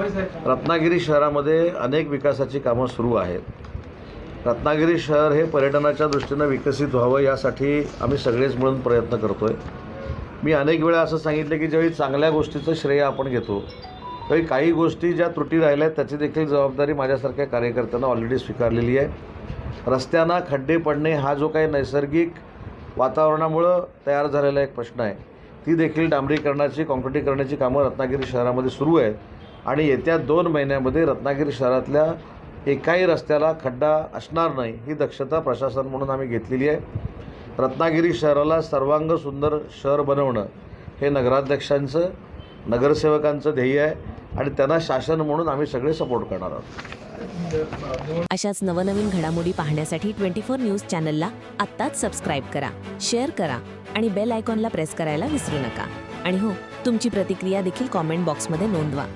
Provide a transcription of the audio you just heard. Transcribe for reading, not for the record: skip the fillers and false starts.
रत्नागिरी शहरामध्ये अनेक विकासाची कामं सुरू आहेत। रत्नागिरी शहर हे पर्यटनाच्या दृष्टीनं विकसित व्हावं यासाठी आम्ही सगळेच मिळून प्रयत्न करतोय। मी अनेक वेळा असं सांगितलं की ज्यावेळी चांगल्या गोष्टीचं श्रेय आपण घेतो त्यावेळी काही गोष्टी ज्या त्रुटी राहिल्या आहेत त्याची देखील जबाबदारी माझ्यासारख्या कार्यकर्त्यांना ऑलरेडी स्वीकारलेली आहे। रस्त्यांना खड्डे पडणे हा जो काही नैसर्गिक वातावरणामुळं तयार झालेला एक प्रश्न आहे, ती देखील डांबरीकरणाची काँक्रिटीकरणाची कामं रत्नागिरी शहरामध्ये सुरू आहेत आणि येत्या 2 महिन्यामध्ये रत्नागिरी शहरातल्या एकाही रस्त्याला खड्डा असणार नाही ही दक्षता प्रशासन म्हणून आम्ही घेतलेली आहे। रत्नागिरी शहराला सर्वांग सुंदर शहर बनवणं हे नगराध्यक्षांचं नगरसेवकांचं ध्येय आहे आणि त्यांना शासन म्हणून आम्ही सगळे सपोर्ट करणार आहोत। अशाच नवनवीन घडामोडी पाहण्यासाठी 24 न्यूज चॅनलला आत्ताच सबस्क्राईब करा, शेअर करा आणि बेल आयकॉनला प्रेस करायला विसरू नका। आणि हो, तुमची प्रतिक्रिया देखील कॉमेंट बॉक्समध्ये नोंदवा।